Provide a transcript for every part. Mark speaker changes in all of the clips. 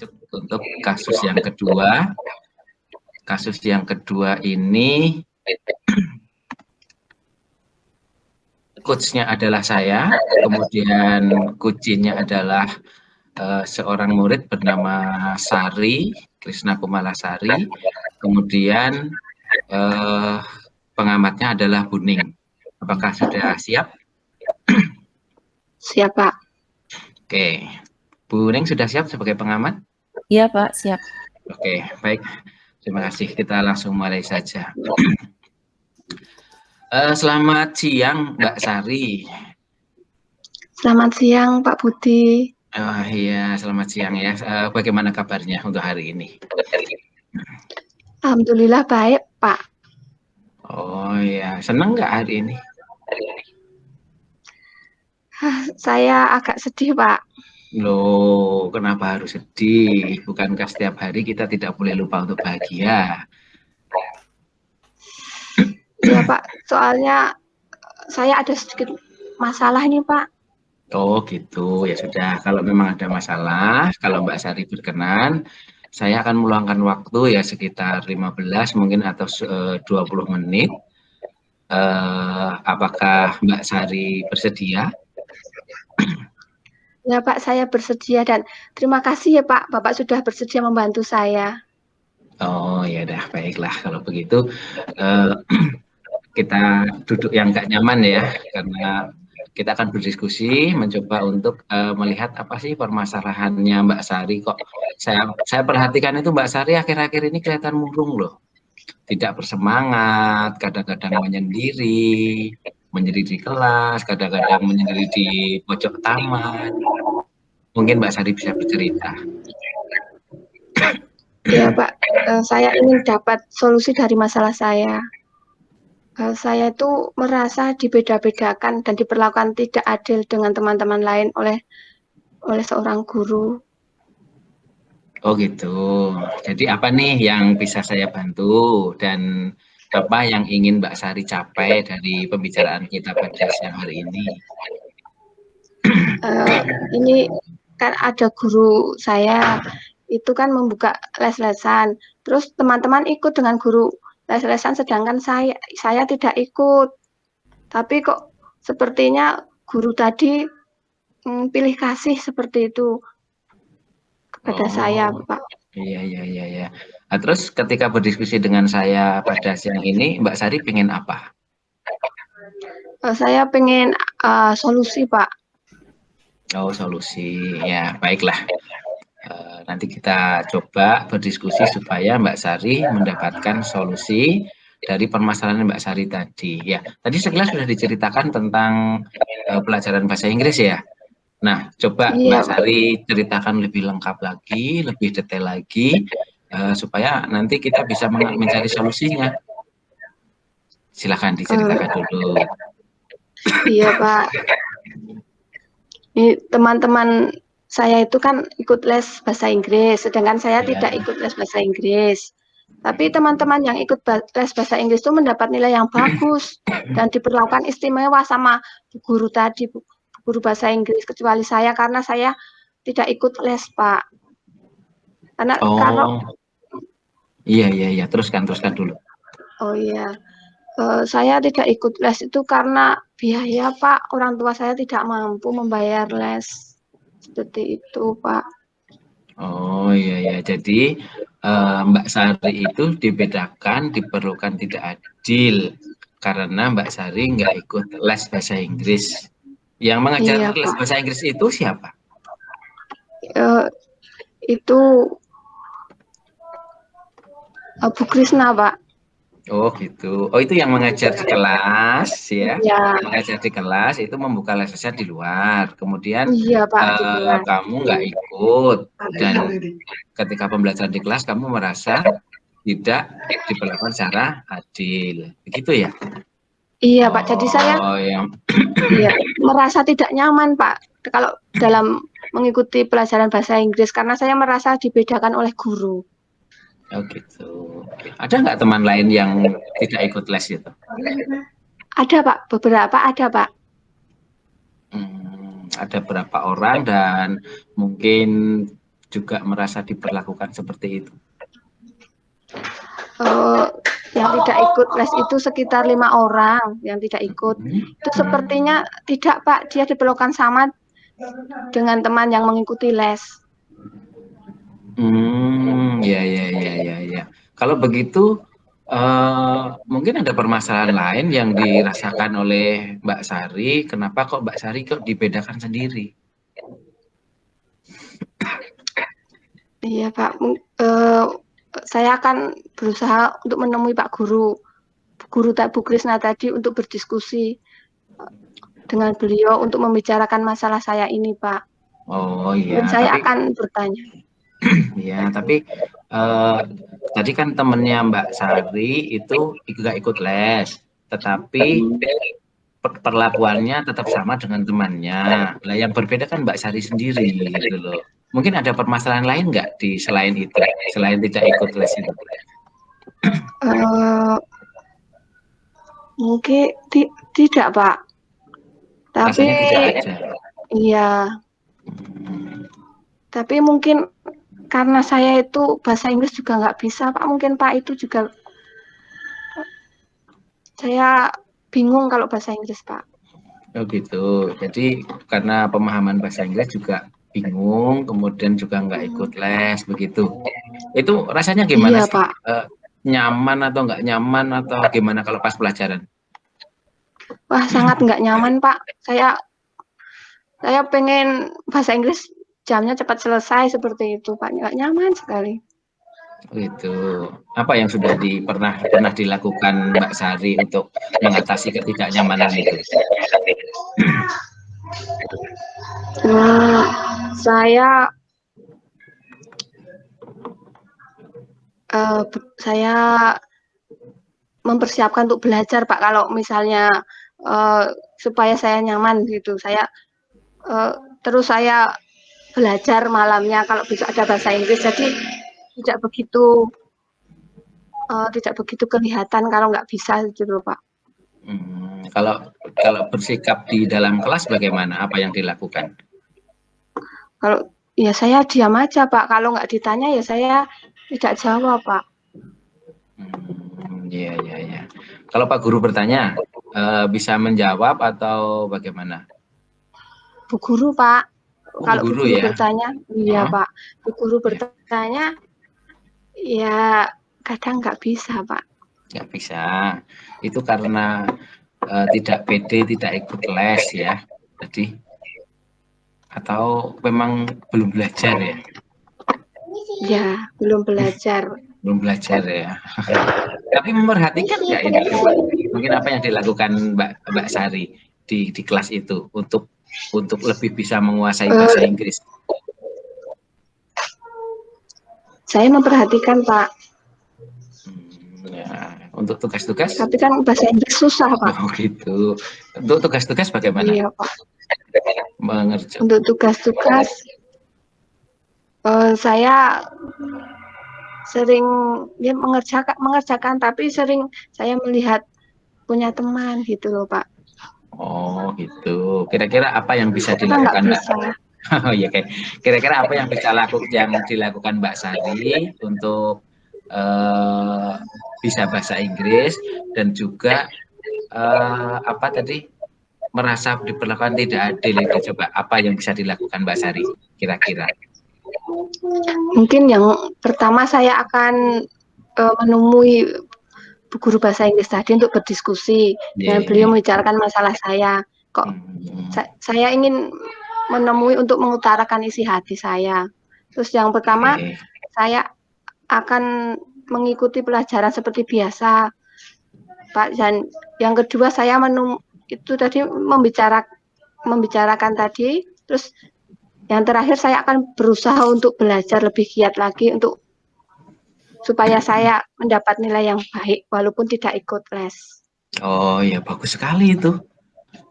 Speaker 1: masuk untuk kasus yang kedua. Kasus yang kedua ini coach-nya adalah saya, kemudian kuncinya adalah seorang murid bernama Sari, Krisna Kumalasari, kemudian pengamatnya adalah Buning. Apakah sudah siap?
Speaker 2: Siap, Pak.
Speaker 1: Oke, Buning sudah siap sebagai pengamat?
Speaker 3: Iya, Pak, siap.
Speaker 1: Oke, baik. Terima kasih. Kita langsung mulai saja. Selamat siang, Mbak Sari.
Speaker 2: Selamat siang, Pak Budi.
Speaker 1: Oh iya, selamat siang ya. Bagaimana kabarnya untuk hari ini?
Speaker 2: Alhamdulillah baik, Pak.
Speaker 1: Oh iya, senang nggak hari ini?
Speaker 2: Saya agak sedih, Pak.
Speaker 1: Loh, kenapa harus sedih? Bukankah setiap hari kita tidak boleh lupa untuk bahagia?
Speaker 2: Iya, Pak. Soalnya saya ada sedikit masalah nih, Pak.
Speaker 1: Oh gitu, ya sudah. Kalau memang ada masalah, kalau Mbak Sari berkenan, saya akan meluangkan waktu ya sekitar 15 mungkin atau 20 menit. Apakah Mbak Sari bersedia?
Speaker 2: Ya, Pak, saya bersedia dan terima kasih ya, Pak. Bapak sudah bersedia membantu saya.
Speaker 1: Oh ya udah, baiklah kalau begitu. Kita duduk yang gak nyaman ya, karena kita akan berdiskusi, mencoba untuk melihat apa sih permasalahannya Mbak Sari. Kok saya perhatikan itu Mbak Sari akhir-akhir ini kelihatan murung loh, tidak bersemangat, kadang-kadang menyendiri di kelas, kadang-kadang menyendiri di pojok taman. Mungkin Mbak Sari bisa bercerita.
Speaker 2: Ya, Pak, saya ingin dapat solusi dari masalah saya. Saya itu merasa dibeda-bedakan dan diperlakukan tidak adil dengan teman-teman lain oleh seorang guru.
Speaker 1: Oh gitu. Jadi apa nih yang bisa saya bantu dan apa yang ingin Mbak Sari capai dari pembicaraan kita pada siang hari ini?
Speaker 2: Ini kan ada guru saya itu kan membuka les-lesan, terus teman-teman ikut dengan guru les-lesan, sedangkan saya tidak ikut. Tapi kok sepertinya guru tadi pilih kasih seperti itu kepada saya, Pak.
Speaker 1: Iya. Nah, terus ketika berdiskusi dengan saya pada siang ini, Mbak Sari pengen apa?
Speaker 2: Saya pengen solusi, Pak.
Speaker 1: Oh, solusi. Ya, baiklah. Nanti kita coba berdiskusi supaya Mbak Sari mendapatkan solusi dari permasalahan Mbak Sari tadi. Ya, tadi sekilas sudah diceritakan tentang pelajaran bahasa Inggris ya. Nah, coba Mbak
Speaker 2: Iya,
Speaker 1: Sari ceritakan lebih lengkap lagi, lebih detail lagi, supaya nanti kita bisa mencari solusinya. Silakan diceritakan dulu.
Speaker 2: iya, Pak. Ini teman-teman saya itu kan ikut les bahasa Inggris, sedangkan saya
Speaker 1: Ya.
Speaker 2: tidak ikut les bahasa Inggris. Tapi teman-teman yang ikut les bahasa Inggris itu mendapat nilai yang bagus dan diperlakukan istimewa sama guru tadi, guru bahasa Inggris, kecuali saya karena saya tidak ikut les, Pak. Karena kalau
Speaker 1: Iya. Teruskan dulu.
Speaker 2: oh iya, saya tidak ikut les itu karena biaya, Pak. Orang tua saya tidak mampu membayar les. Seperti itu, Pak.
Speaker 1: Oh iya. Jadi Mbak Sari itu dibedakan, diperlukan tidak adil karena Mbak Sari nggak ikut les bahasa Inggris. Yang mengajar
Speaker 2: Iya,
Speaker 1: les
Speaker 2: Pak.
Speaker 1: bahasa Inggris itu siapa?
Speaker 2: Itu Bu Krisna, Pak.
Speaker 1: Oh gitu. Oh itu yang mengajar di kelas ya.
Speaker 2: Iya.
Speaker 1: Mengajar di kelas itu membuka lesnya di luar. Kemudian
Speaker 2: Iya, Pak, di kelas.
Speaker 1: kamu nggak ikut dan ketika pembelajaran di kelas kamu merasa tidak diperlakukan secara adil. Begitu ya?
Speaker 2: Iya, Pak. Jadi saya iya, merasa tidak nyaman, Pak, kalau dalam mengikuti pelajaran bahasa Inggris karena saya merasa dibedakan oleh guru.
Speaker 1: Oh gitu. Ada nggak teman lain yang tidak ikut les itu?
Speaker 2: Ada, Pak. Beberapa ada, Pak.
Speaker 1: Ada berapa orang dan mungkin juga merasa diperlakukan seperti itu?
Speaker 2: Yang tidak ikut les itu sekitar 5 orang yang tidak ikut. Itu sepertinya tidak, Pak. Dia diperlakukan sama dengan teman yang mengikuti les.
Speaker 1: Ya. Kalau begitu, mungkin ada permasalahan lain yang dirasakan oleh Mbak Sari. Kenapa kok Mbak Sari kok dibedakan sendiri?
Speaker 2: Iya, Pak. Saya akan berusaha untuk menemui Pak Guru Bu Krisna tadi untuk berdiskusi dengan beliau untuk membicarakan masalah saya ini, Pak.
Speaker 1: Oh iya,
Speaker 2: dan saya akan bertanya.
Speaker 1: Ya, tapi tadi kan temennya Mbak Sari itu nggak ikut les, tetapi perlakuannya tetap sama dengan temannya. Lah yang berbeda kan Mbak Sari sendiri gitu loh. Mungkin ada permasalahan lain nggak di selain itu, selain tidak ikut les itu?
Speaker 2: Mungkin tidak, Pak. Tapi
Speaker 1: tidak ada.
Speaker 2: Iya. Tapi mungkin karena saya itu bahasa Inggris juga nggak bisa, Pak. Mungkin Pak itu juga saya bingung kalau bahasa Inggris, Pak.
Speaker 1: Oh gitu. Jadi karena pemahaman bahasa Inggris juga bingung, kemudian juga nggak ikut les begitu. Itu rasanya gimana
Speaker 2: Iya,
Speaker 1: sih?
Speaker 2: Pak.
Speaker 1: Nyaman atau nggak nyaman atau gimana kalau pas pelajaran?
Speaker 2: Wah, sangat nggak nyaman, Pak. Saya pengen bahasa Inggris jamnya cepat selesai seperti itu, Pak. Nggak nyaman sekali.
Speaker 1: Itu apa yang sudah pernah dilakukan Mbak Sari untuk mengatasi ketidaknyamanan itu?
Speaker 2: Saya mempersiapkan untuk belajar, Pak. Kalau misalnya supaya saya nyaman gitu, terus saya belajar malamnya kalau bisa ada bahasa Inggris. Jadi tidak begitu kelihatan kalau nggak bisa gitu, Pak.
Speaker 1: Kalau bersikap di dalam kelas bagaimana? Apa yang dilakukan?
Speaker 2: Kalau ya saya diam aja, Pak. Kalau nggak ditanya ya saya tidak jawab, Pak.
Speaker 1: Iya. Kalau Pak Guru bertanya, bisa menjawab atau bagaimana?
Speaker 2: Bu Guru, Pak. Kalau Bu Guru
Speaker 1: ya?
Speaker 2: bertanya, iya Pak. Bu Guru bertanya, ya kadang nggak bisa, Pak.
Speaker 1: Nggak bisa. Itu karena tidak pede, tidak ikut les ya. Jadi atau memang belum belajar ya?
Speaker 2: Ya, belum belajar.
Speaker 1: Belum belajar ya. Tapi memperhatikan nggak ini? Coba. Mungkin apa yang dilakukan Mbak Sari di kelas itu untuk lebih bisa menguasai bahasa Inggris?
Speaker 2: Saya memperhatikan, Pak.
Speaker 1: Ya, untuk tugas-tugas?
Speaker 2: Tapi kan bahasa Inggris susah, Pak.
Speaker 1: Oh gitu. Untuk tugas-tugas bagaimana?
Speaker 2: Iya, Pak.
Speaker 1: Mengerjakan.
Speaker 2: Untuk tugas-tugas, saya sering mengerjakan, tapi sering saya melihat punya teman gitu loh, Pak.
Speaker 1: Oh gitu. Kira-kira apa yang bisa dilakukan, Mbak? Oh iya, kayak kira-kira apa yang dilakukan Mbak Sari untuk bisa bahasa Inggris dan juga apa tadi merasa diperlakukan tidak adil itu, coba apa yang bisa dilakukan Mbak Sari kira-kira?
Speaker 2: Mungkin yang pertama saya akan menemui Bu Guru bahasa Inggris tadi untuk berdiskusi dan beliau membicarakan masalah saya. Kok saya ingin menemui untuk mengutarakan isi hati saya. Terus yang pertama saya akan mengikuti pelajaran seperti biasa, Pak. Dan yang kedua saya itu tadi membicarakan tadi. Terus yang terakhir saya akan berusaha untuk belajar lebih giat lagi supaya saya mendapat nilai yang baik walaupun tidak ikut les.
Speaker 1: Oh ya, bagus sekali itu.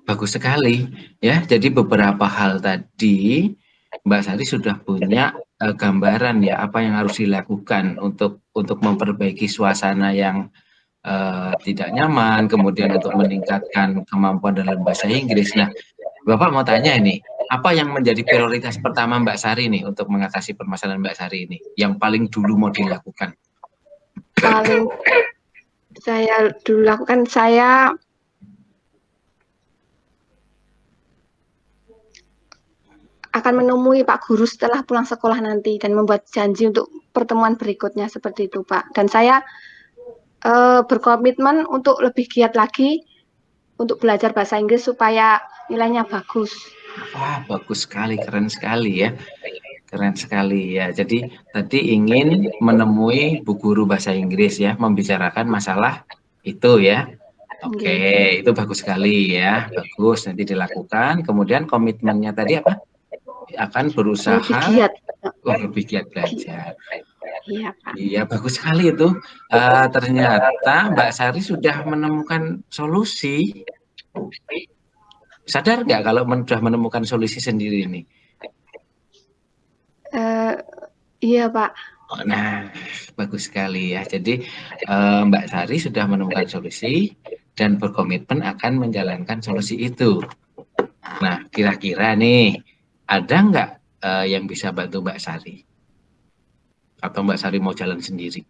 Speaker 1: Bagus sekali ya. Jadi beberapa hal tadi Mbak Sari sudah punya gambaran ya apa yang harus dilakukan untuk memperbaiki suasana yang tidak nyaman, kemudian untuk meningkatkan kemampuan dalam bahasa Inggris. Nah, Bapak mau tanya ini, apa yang menjadi prioritas pertama Mbak Sari nih untuk mengatasi permasalahan Mbak Sari ini? Yang paling dulu mau dilakukan?
Speaker 2: Paling saya dulu lakukan, saya akan menemui Pak Guru setelah pulang sekolah nanti dan membuat janji untuk pertemuan berikutnya seperti itu, Pak. Dan saya berkomitmen untuk lebih giat lagi untuk belajar bahasa Inggris supaya nilainya bagus.
Speaker 1: Wah, bagus sekali, keren sekali ya. Keren sekali ya. Jadi tadi ingin menemui Bu Guru Bahasa Inggris ya, membicarakan masalah itu ya. Oke, itu bagus sekali ya. Bagus, nanti dilakukan. Kemudian komitmennya tadi apa? Akan berusaha
Speaker 2: lebih giat.
Speaker 1: lebih giat belajar.
Speaker 2: Iya, Pak.
Speaker 1: Iya, bagus sekali itu. Ternyata Mbak Sari sudah menemukan solusi. Sadar nggak kalau sudah menemukan solusi sendiri ini?
Speaker 2: Iya, Pak.
Speaker 1: Nah, bagus sekali ya. Jadi Mbak Sari sudah menemukan solusi dan berkomitmen akan menjalankan solusi itu. Nah, kira-kira nih, ada nggak yang bisa bantu Mbak Sari? Atau Mbak Sari mau jalan sendiri?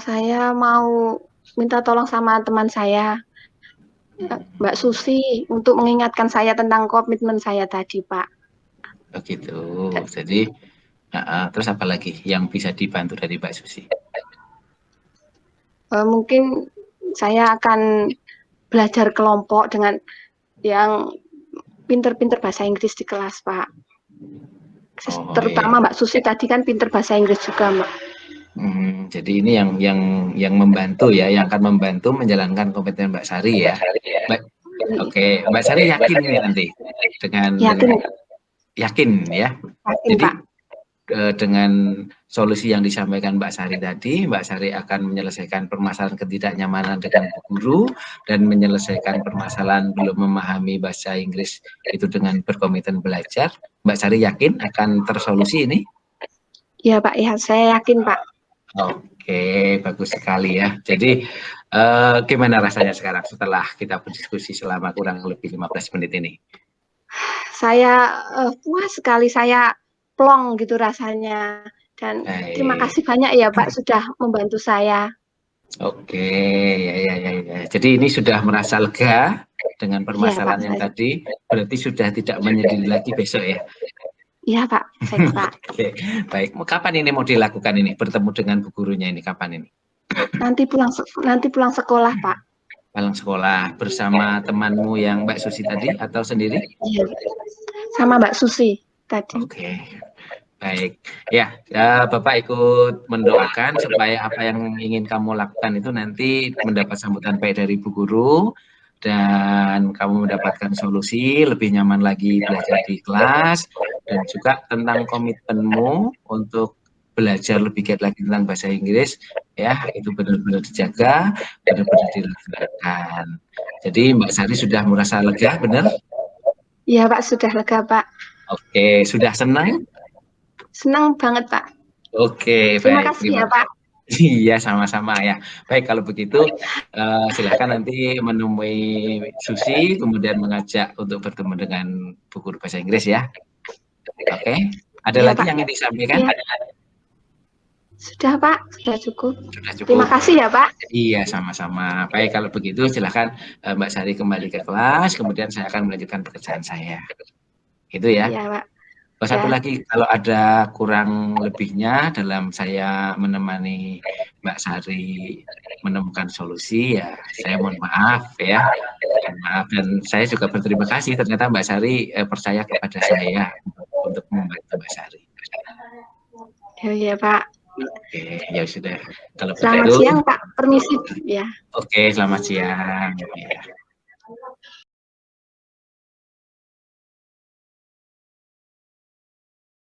Speaker 2: Saya mau minta tolong sama teman saya, Mbak Susi, untuk mengingatkan saya tentang komitmen saya tadi, Pak.
Speaker 1: Begitu. Jadi, terus apa lagi yang bisa dibantu dari Mbak Susi?
Speaker 2: Mungkin saya akan belajar kelompok dengan yang pinter-pinter bahasa Inggris di kelas, Pak. Terutama Mbak Susi tadi kan pinter bahasa Inggris juga, Mbak.
Speaker 1: Jadi ini yang membantu ya, yang akan membantu menjalankan kompeten Mbak Sari ya. Oke, Mbak Sari yakin ini nanti dengan yakin ya.
Speaker 2: Yakin,
Speaker 1: Jadi
Speaker 2: Pak.
Speaker 1: Dengan solusi yang disampaikan Mbak Sari tadi, Mbak Sari akan menyelesaikan permasalahan ketidaknyamanan dengan guru dan menyelesaikan permasalahan belum memahami bahasa Inggris itu dengan berkomitmen belajar. Mbak Sari yakin akan tersolusi ini?
Speaker 2: Ya Pak, ya saya yakin Pak.
Speaker 1: Oke, bagus sekali ya. Jadi gimana rasanya sekarang setelah kita berdiskusi selama kurang lebih 15 menit ini?
Speaker 2: Saya puas sekali, saya plong gitu rasanya. Dan terima kasih banyak ya Pak sudah membantu saya.
Speaker 1: Oke, ya. Jadi ini sudah merasa lega dengan permasalahan yang tadi, berarti sudah tidak menyendiri lagi besok ya?
Speaker 2: Iya Pak, baik Pak.
Speaker 1: Oke, baik. Kapan ini mau dilakukan ini, bertemu dengan bu gurunya ini, kapan ini?
Speaker 2: Nanti pulang sekolah Pak.
Speaker 1: Pulang sekolah, bersama temanmu yang Mbak Susi tadi atau sendiri?
Speaker 2: Iya, sama Mbak Susi tadi.
Speaker 1: Oke. Baik, ya Bapak ikut mendoakan supaya apa yang ingin kamu lakukan itu nanti mendapat sambutan baik dari Bu Guru dan kamu mendapatkan solusi lebih nyaman lagi belajar di kelas dan juga tentang komitmenmu untuk belajar lebih giat lagi tentang bahasa Inggris ya itu benar-benar dijaga, benar-benar dilaksanakan. Jadi Mbak Sari sudah merasa lega, benar?
Speaker 2: Iya Pak, sudah lega Pak.
Speaker 1: Oke, sudah senang?
Speaker 2: Senang banget Pak.
Speaker 1: Oke,
Speaker 2: terima kasih ya Pak.
Speaker 1: Iya, sama-sama ya. Baik, kalau begitu silahkan nanti menemui Susi, kemudian mengajak untuk bertemu dengan Bu Guru Bahasa Inggris ya. Oke, ada ya, lagi Pak yang ingin disampaikan? Ya.
Speaker 2: Sudah Pak, sudah cukup.
Speaker 1: Sudah cukup.
Speaker 2: Terima kasih ya Pak.
Speaker 1: Iya, sama-sama. Baik, kalau begitu silahkan Mbak Sari kembali ke kelas, kemudian saya akan melanjutkan pekerjaan saya. Itu ya. Iya Pak. Satu lagi, kalau ada kurang lebihnya dalam saya menemani Mbak Sari menemukan solusi, ya saya mohon maaf ya. Maaf, dan saya juga berterima kasih ternyata Mbak Sari percaya kepada saya untuk membantu Mbak Sari.
Speaker 2: Ya Pak.
Speaker 1: Oke, ya sudah. Kalau
Speaker 2: selamat siang Pak, permisi ya.
Speaker 1: Oke, selamat siang. Ya.